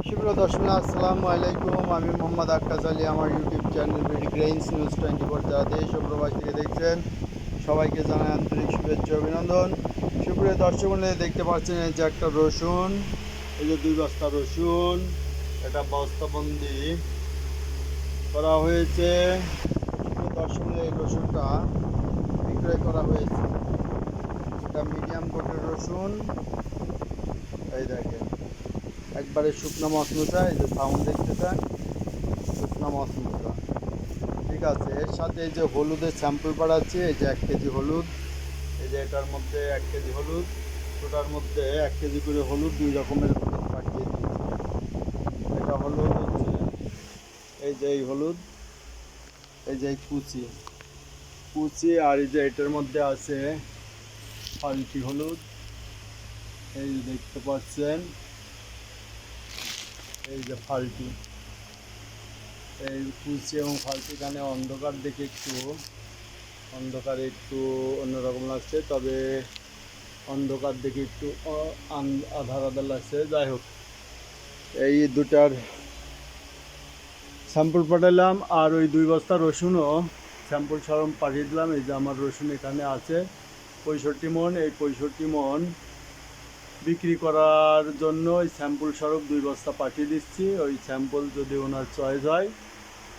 সুপ্রিয় দর্শক, আসসালামু আলাইকুম। আমি মোহাম্মদ আক্কাস আলী। আমার YouTube channel BD grains news 24 যারা দেশ ও প্রবাস থেকে দেখছেন সবাইকে জানাই আন্তরিক শুভেচ্ছা অভিনন্দন। সুপ্রিয় দর্শক, দেখতে পাচ্ছেন এই যে একটা রসুন, এই যে 2 বস্তা রসুন, এটা বস্তাবন্দি করা হয়েছে। সুপ্রিয় দর্শক, এই রসুনটা বিক্রয় করা হয়েছে। এটা মিডিয়াম কোটের রসুন। এই দেখেন একবারে শুকনো মশমশা, এই যে সাউন্ড দেখতেছেন, শুকনো মশমশা। ঠিক আছে, এর সাথে এই যে হলুদের স্যাম্পল পাঠাচ্ছি। এই যে 1 কেজি হলুদ, এই যে এটার মধ্যে 1 কেজি হলুদ, ওটার মধ্যে 1 কেজি করে হলুদ, 2 রকমের হলুদ পাঠিয়ে দিয়েছি। এটা হলুদ হচ্ছে এই যে এই হলুদ, এই যে কুচি কুচি, আর এই যে এটার মধ্যে আছে ফাল্টি হলুদ। এই যে দেখতে পাচ্ছেন, এই যে ফাল্টি, এই কুচি এবং ফাল্টি। কানে অন্ধকার দেখে অন্ধকারে একটু অন্যরকম লাগছে, তবে অন্ধকার দেখে একটু আধার আধার লাগছে। যাই হোক, এই দুটার স্যাম্পল পাঠালাম, আর ওই 2 বস্তা রসুনও স্যাম্পল সরম পাঠিয়ে দিলাম। এই যে আমার রসুন এখানে আছে 65 মণ। এই 65 মণ বিক্রি করার জন্য ওই স্যাম্পল স্বরূপ 2 বস্তা পাঠিয়ে দিচ্ছি। ওই স্যাম্পল যদি ওনার চয়েস হয়,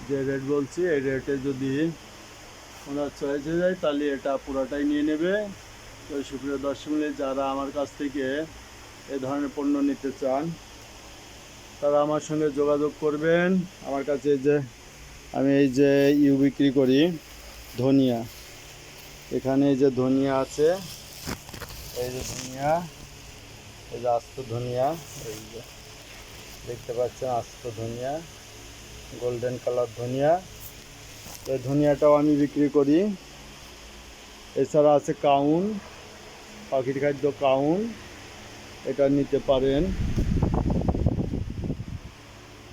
যে রেট বলছি এই রেটে যদি ওনার চয়েস হয়ে যায়, তাহলে এটা পুরোটাই নিয়ে নেবে। তো সুপ্রিয় দর্শক, যারা আমার কাছ থেকে এ ধরনের পণ্য নিতে চান তারা আমার সঙ্গে যোগাযোগ করবেন। আমার কাছে আমি এই যে বিক্রি করি ধনিয়া। এখানে এই যে ধনিয়া আছে, এই যে ধনিয়া, এই যে আস্ত ধনিয়া, এই যে দেখতে পাচ্ছেন আস্ত ধনিয়া, গোল্ডেন কালার ধনিয়া। এই ধনিয়াটাও আমি বিক্রি করি। এছাড়া আছে কাউন, পাখির খাদ্য কাউন, এটা নিতে পারেন।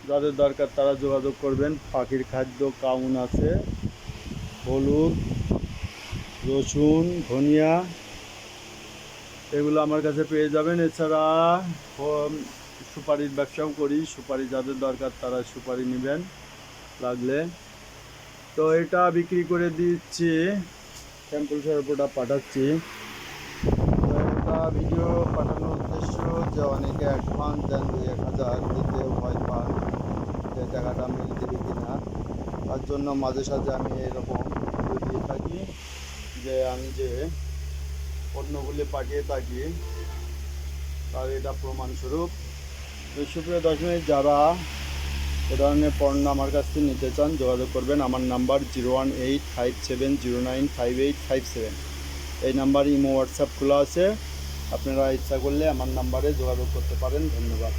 যাদের দরকার তারা যোগাযোগ করবেন। পাখির খাদ্য কাউন আছে, হলুদ, রসুন, ধনিয়া, এগুলো আমার কাছে পেয়ে যাবেন। এছাড়া সুপারির ব্যবসাও করি। সুপারি যাদের দরকার তারা সুপারি নেবেন লাগলে। তো এটা বিক্রি করে দিচ্ছি, স্যাম্পল স্বরূপ ওটা পাঠাচ্ছি। তো এটা ভিডিও পাঠানোর উদ্দেশ্য যে অনেকে অ্যাডভান্স দেন 2-1000, দিতে ভয় পান যে টাকাটা মিল দেবে কিনা। তার জন্য মাঝে সাঝে আমি এরকম ভিডিও দিয়ে থাকি যে আমি যে পণ্যগুলি পাঠিয়ে থাকি তার এটা প্রমাণস্বরূপ। সুপ্রিয় দর্শক, যারা এ ধরনের পণ্য আমার কাছ থেকে নিতে চান যোগাযোগ করবেন। আমার নাম্বার 01857095857। এই নাম্বার ইমো হোয়াটসঅ্যাপ খোলা আছে, আপনারা ইচ্ছা করলে আমার নাম্বারে যোগাযোগ করতে পারেন। ধন্যবাদ।